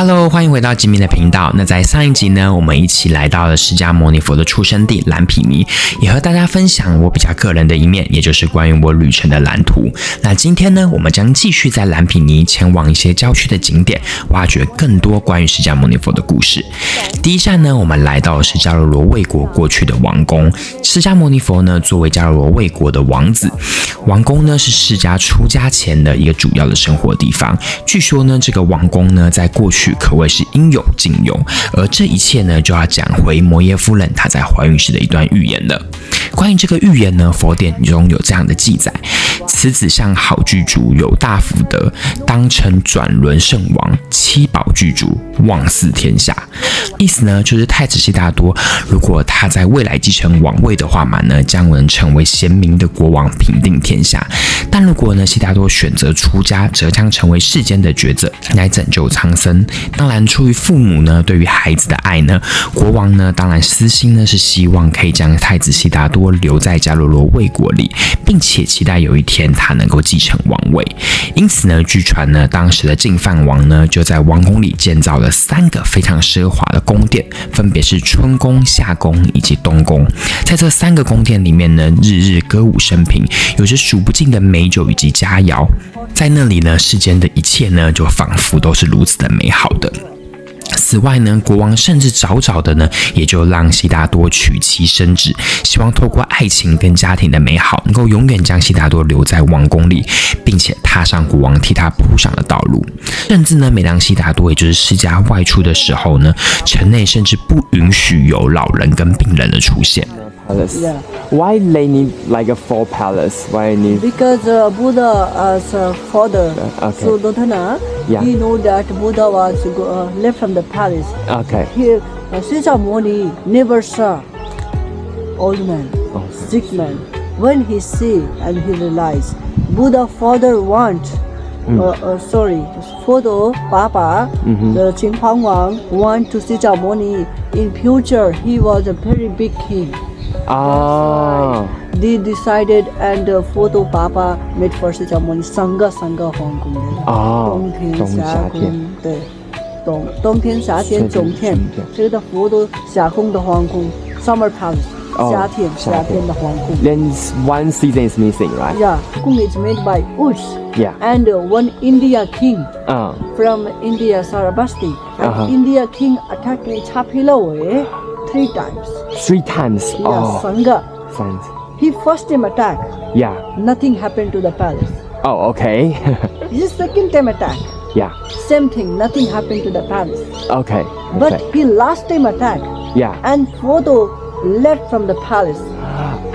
Hello， 欢迎回到吉米的频道。那在上一集呢，我们一起来到了释迦牟尼佛的出生地蓝毗尼，也和大家分享我比较个人的一面，也就是关于我旅程的蓝图。那今天呢，我们将继续在蓝毗尼前往一些郊区的景点，挖掘更多关于释迦牟尼佛的故事。第一站呢，我们来到是迦楼罗卫国过去的王宫。释迦牟尼佛呢，作为迦楼罗卫国的王子，王宫呢是释迦出家前的一个主要的生活地方。据说呢，这个王宫呢，在过去可谓是应有尽有，而这一切呢，就要讲回摩耶夫人她在怀孕时的一段预言了。关于这个预言呢，佛典中有这样的记载：此子相好具足，有大福德，当成转轮圣王，七宝具足，望祀天下。意思呢，就是太子悉达多，如果他在未来继承王位的话嘛呢，将能成为贤明的国王，平定天下。但如果呢，悉达多选择出家，则将成为世间的抉择，来拯救苍生。当然，出于父母呢对于孩子的爱呢，国王呢当然私心呢是希望可以将太子悉达多留在迦楼罗卫国里，并且期待有一天他能够继承王位。因此呢，据传呢，当时的净饭王呢就在王宫里建造了3个非常奢华的宫殿，分别是春宫、夏宫以及冬宫。在这3个宫殿里面呢，日日歌舞升平，有着数不尽的美酒以及佳肴。在那里呢，世间的一切呢，就仿佛都是如此的美好的。此外呢，国王甚至早早的呢，也就让悉达多娶妻生子，希望透过爱情跟家庭的美好，能够永远将悉达多留在王宫里，并且踏上国王替他铺上的道路。甚至呢，每当悉达多也就是释迦外出的时候呢，城内甚至不允许有老人跟病人的出现。Yeah. Why they need like a 4 palace? Why need? Because Buddha as a father, Okay. Suddhodana, Yeah. he knew that Buddha was left from the palace. Okay. Here,释迦Muni never saw old man, sick man. When he see and he realized, Buddha father father Papa, the Qin Huang Wang want to释迦Muni. In future, he was a very big king. Oh. They decided and photo Papa made for释迦牟尼Sangha 皇宫的冬天夏宫，对，冬天夏天冬天，这个的佛都夏宫的皇宫 Summer Palace 夏天的皇宫。Then one season is missing, right? Yeah, Kung is made by woods. Yeah. And one India king from India Sarabasti. And India king attacked Chapilaway 3 times. 3 times. Yeah, Oh. Sangha. Thanks. He first time attack. Yeah. Nothing happened to the palace. Oh, okay. His second time attack. Yeah. Same thing. Nothing happened to the palace. Okay. But Okay. he last time attack. Yeah. And photo left from the palace.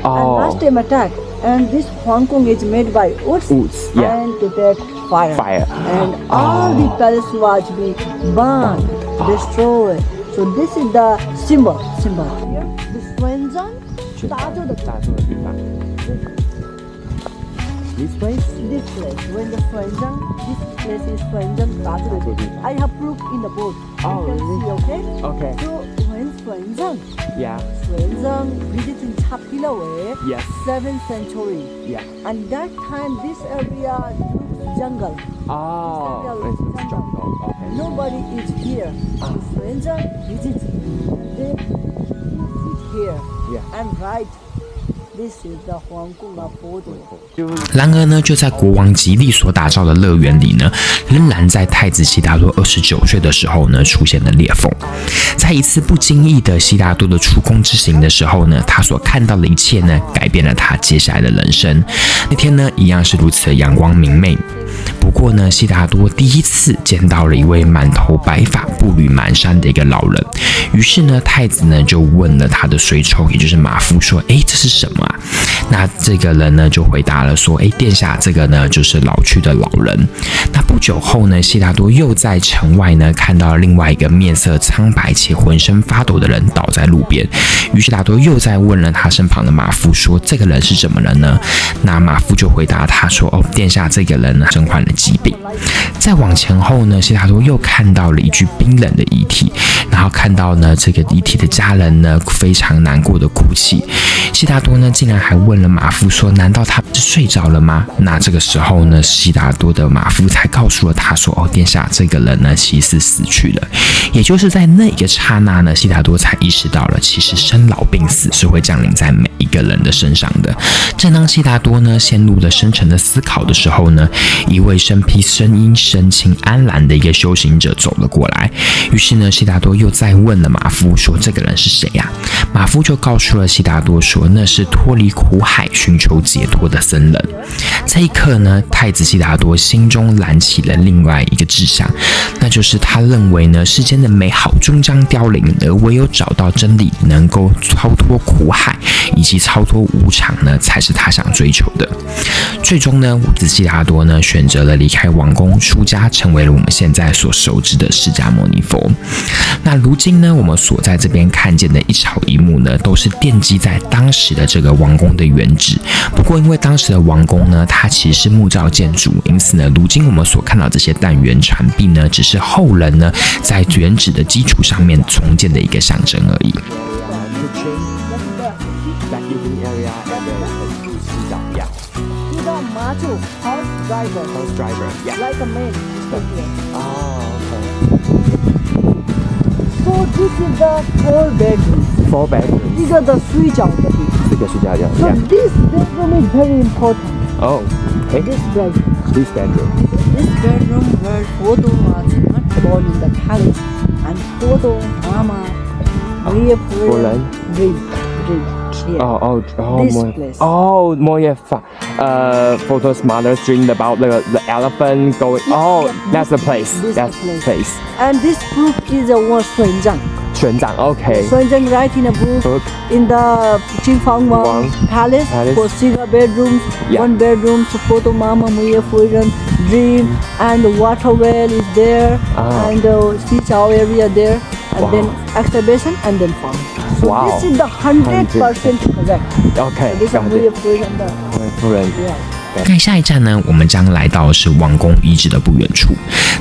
And last Oh. time attack. And this Hong Kong is made by woods. Woods, yeah. And to that fire. Fire. And all the palace was be burned, destroyed. So this is the symbol. Here, the Xuanzang, 大洲的地方。This place? This place, when the Xuanzang, this place is Xuanzang, 大洲的地方。I have proof in the book. Oh, You can really? see, okay? Okay. So when Xuanzang Yeah. visited Chapilaway, Yes. 7th century. Yeah. And that time this area is jungle. Oh. It's jungle. Okay. Nobody is here. So Xuanzang visits. They sit here Yeah. and write. This is the Huang Kong of Buddha. 然而呢，就在国王极力所打造的乐园里呢，仍然在太子悉达多29岁的时候呢，出现了裂缝。在一次不经意的悉达多的出宫之行的时候呢，他所看到的一切呢，改变了他接下来的人生。那天呢，一样是如此的阳光明媚。不过呢，悉达多第一次见到了一位满头白发、步履蹒跚的一个老人。于是呢，太子呢就问了他的随从，也就是马夫说：“哎，这是什么啊？”那这个人呢就回答了说：“哎，殿下，这个呢就是老去的老人。”那不久后呢，悉达多又在城外呢看到了另外一个面色苍白且浑身发抖的人倒在路边。于是悉达多又在问了他身旁的马夫说：“这个人是怎么了呢？”那马夫就回答他说：“哦，殿下，这个人呢身患了疾病。”再往前后呢，悉达多又看到了一具冰冷的遗体。然后看到呢这个遗体的家人呢非常难过的哭泣。悉达多呢竟然还问了马夫说：“难道他是睡着了吗？”那这个时候呢，悉达多的马夫才告诉了他说：“哦，殿下，这个人呢其实是死去了。”也就是在那个刹那呢，悉达多才意识到了，其实生老病死是会降临在每一个人的身上的。正当悉达多呢陷入了深沉的思考的时候呢，一位身披深衣、神情安然的一个修行者走了过来。于是呢，悉达多又再问了马夫说：“这个人是谁呀？”马夫就告诉了悉达多说：“那是脱离苦海、寻求解脱的僧人。”这一刻呢，太子悉达多心中燃起了另外一个志向，那就是他认为呢，世间的美好终将凋零，而唯有找到真理，能够超脱苦海以及超脱无常呢，才是他想追求的。最终呢，五子悉达多呢选择了离开王宫出家，成为了我们现在所熟知的释迦牟尼佛。那如今呢，我们所在这边看见的一草一木呢，都是奠基在当时的这个王宫的原址。不过因为当时的王宫呢，它其实是木造建筑，因此呢，如今我们所看到这些单元船壁呢，只是后人呢在原址的基础上面重建的一个象征而已。Horse driver, yeah. Like a man. Oh, okay. So this is the 4 bedrooms. 4 bedrooms. 这个的睡觉的地方。这个睡觉的 So yeah. this bedroom is very important. Oh, okay. This bedroom. This bedroom. This bedroom where photo was not born in the palace and photo mama Maria Photo dream. Yeah. Oh, This more, place. Oh, more photos mother's dreamed about the elephant going. Oh, that's the place. This That's the the place. place. And this book is a one 宣章. 玄奘 okay. 宣章 write in a book in the Qingfang Wang Palace for 6 bedrooms, Yeah. 1 bedroom, so photo mama Maria Photo dream, and the water well is there, and the seashore area there, and then exhibition and then farm. So Wow. this is the 100% correct. Okay. So this is Maria Photo the 夫人 yeah. 那下一站呢，我们将来到的是王宫遗址的不远处。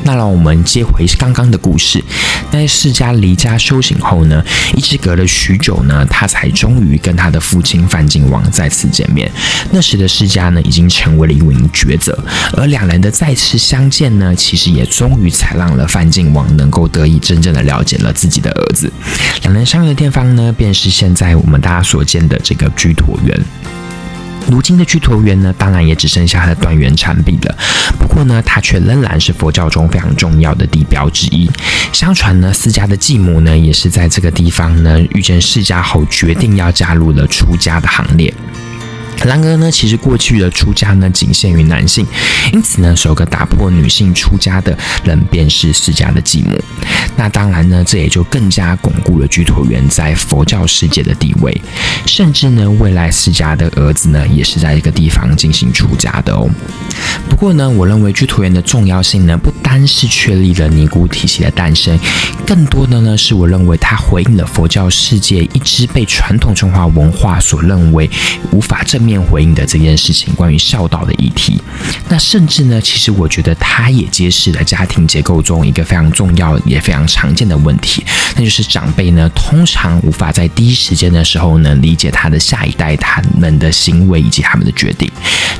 那让我们接回刚刚的故事。在释迦离家修行后呢，一直隔了许久呢，他才终于跟他的父亲梵净王再次见面。那时的释迦呢，已经成为了一名抉择，而两人的再次相见呢，其实也终于才让了梵净王能够得以真正的了解了自己的儿子。两人相遇的地方呢，便是现在我们大家所见的这个居陀园。如今的居陀园呢，当然也只剩下它的断垣残壁了。不过呢，它却仍然是佛教中非常重要的地标之一。相传呢，释迦的继母呢，也是在这个地方呢遇见释迦后，决定要加入了出家的行列。然而呢，其实过去的出家呢仅限于男性，因此呢，首个打破女性出家的人便是释迦的继母。那当然呢，这也就更加巩固了居陀园在佛教世界的地位，甚至呢，未来释迦的儿子呢，也是在这个地方进行出家的哦。不过呢，我认为居陀园的重要性呢，不单是确立了尼姑体系的诞生，更多的呢，是我认为它回应了佛教世界一直被传统中华文化所认为无法正面回应的这件事情，关于孝道的议题。那甚至呢，其实我觉得它也揭示了家庭结构中一个非常重要也非常常见的问题，那就是长辈呢通常无法在第一时间的时候呢理解他的下一代他们的行为以及他们的决定，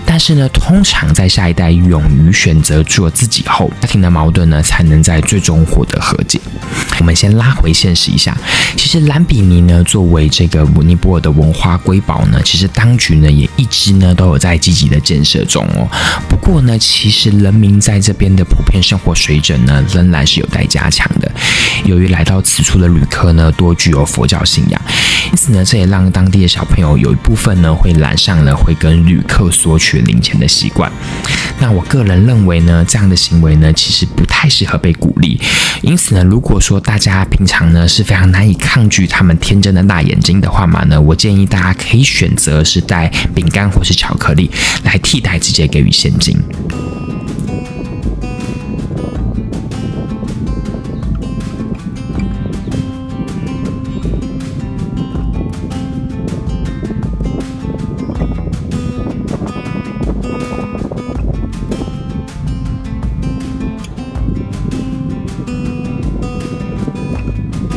但是呢，通常在下一代勇于选择做自己后，家庭的矛盾呢才能在最终获得和解。我们先拉回现实一下，其实兰比尼呢作为这个尼泊尔的文化瑰宝呢，其实当局呢也一直呢都有在积极的建设中哦。不过呢，其实人民在这边的普遍生活水准呢仍然是有待加强的。由于来到此处的旅客呢多具有佛教信仰，因此呢，这也让当地的小朋友有一部分呢会染上了会跟旅客索取零钱的习惯。那我个人认为呢，这样的行为呢其实不太适合被鼓励。因此呢，如果说大家平常呢是非常难以抗拒他们天真的大眼睛的话嘛呢，我建议大家可以选择是带饼干或是巧克力来替代直接给予现金。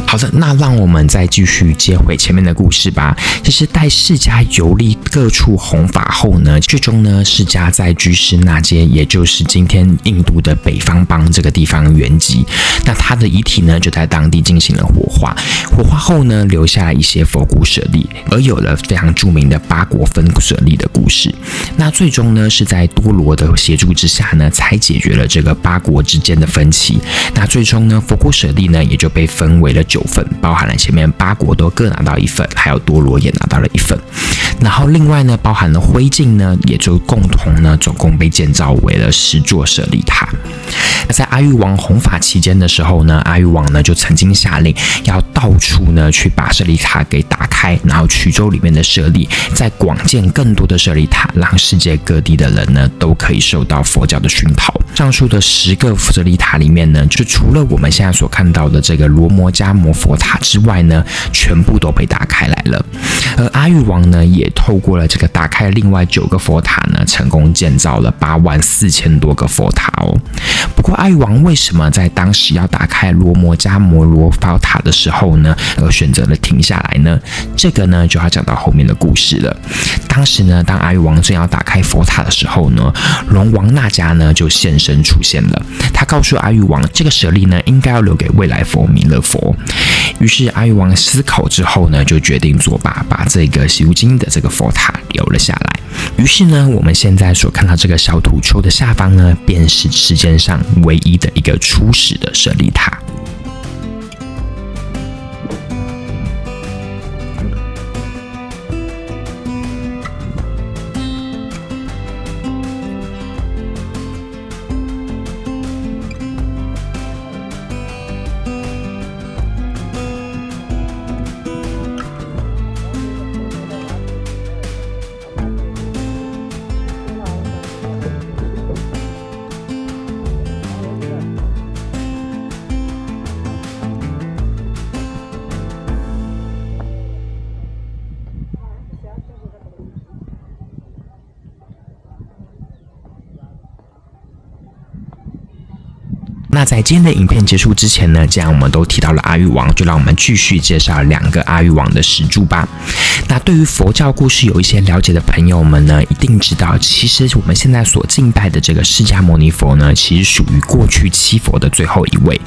好，好的，那让我们再继续接回前面的故事吧。其实带释迦游历各处弘法后呢，最终呢，释迦在居士那街，也就是今天印度的北方邦这个地方圆寂。那他的遗体呢，就在当地进行了火化。火化后呢，留下了一些佛骨舍利，而有了非常著名的八国分舍利的故事。那最终呢，是在多罗的协助之下呢，才解决了这个八国之间的分歧。那最终呢，佛骨舍利呢，也就被分为了9份，包含了前面八国都各拿到1份，还有多罗也拿到了1份。然后另外呢，包含了灰烬呢，也就共同呢，总共被建造为了10座舍利塔。在阿育王弘法期间的时候呢，阿育王呢就曾经下令要到处呢去把舍利塔给打开，然后取走里面的舍利，再广建更多的舍利塔，让世界各地的人呢都可以受到佛教的熏陶。上述的10个舍利塔里面呢，就除了我们现在所看到的这个罗摩迦摩佛塔之外呢，全部都被打开来了。而阿育王呢，也透过了这个打开另外9个佛塔呢，成功建造了84000多个佛塔哦。不过阿育王为什么在当时要打开罗摩迦摩罗佛塔的时候呢，而选择了停下来呢？这个呢就要讲到后面的故事了。当时呢，当阿育王正要打开佛塔的时候呢，龙王那迦呢就现身出现了。他告诉阿育王，这个舍利呢应该要留给未来佛弥勒佛。于是阿育王思考之后呢，就决定作罢，把这个西游经的这个佛塔留了下来。于是呢，我们现在所看到这个小土丘的下方呢，便是世界上唯一的一个初始的舍利塔。那在今天的影片结束之前呢，既然我们都提到了阿育王，就让我们继续介绍2个阿育王的石柱吧。那对于佛教故事有一些了解的朋友们呢，一定知道，其实我们现在所敬拜的这个释迦牟尼佛呢，其实属于过去7佛的最后一位。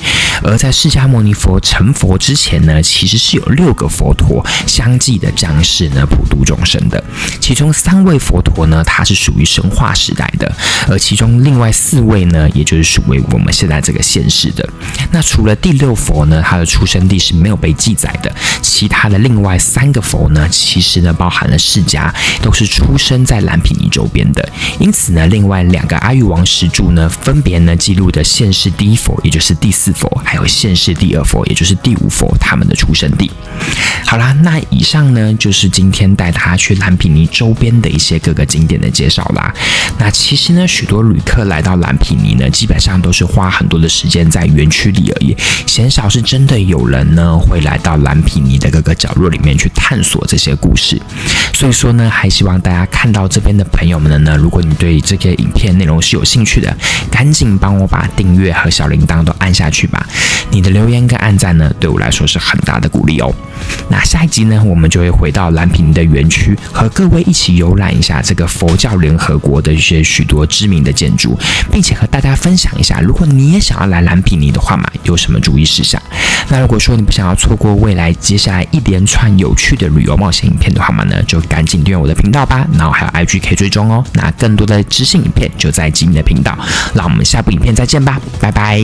而在释迦牟尼佛成佛之前呢，其实是有6个佛陀相继的降世呢，普度众生的。其中3位佛陀呢，他是属于神话时代的，而其中另外4位呢，也就是属于我们现在这个现世的。那除了第6佛呢，他的出生地是没有被记载的，其他的另外3个佛呢，其实呢包含了释迦，都是出生在蓝毗尼周边的。因此呢，另外2个阿育王石柱呢，分别呢记录的现世第1佛，也就是第4佛，还有现世第2佛，也就是第5佛，他们的出生地。好啦，那以上呢就是今天带大家去蓝毗尼周边的一些各个景点的介绍啦。那其实呢，许多旅客来到蓝毗尼呢，基本上都是花很多的时间在园区里而已，鲜少是真的有人呢会来到蓝毗尼的各个角落里面去探索这些故事。所以说呢，还希望大家看到这边的朋友们呢，如果你对这个影片内容是有兴趣的，赶紧帮我把订阅和小铃铛都按下去吧。你的留言跟按赞呢，对我来说是很大的鼓励哦。那下一集呢，我们就会回到蓝毗尼的园区，和各位一起游览一下这个佛教联合国的一些许多知名的建筑，并且和大家分享一下，如果你也想要来蓝毗尼的话嘛，有什么注意事项。那如果说你不想要错过未来接下来一连串有趣的旅游冒险影片的话嘛呢，就赶紧订阅我的频道吧，然后还有 IG 可以追踪哦。那更多的知性影片就在吉米的频道，让我们下部影片再见吧，拜拜。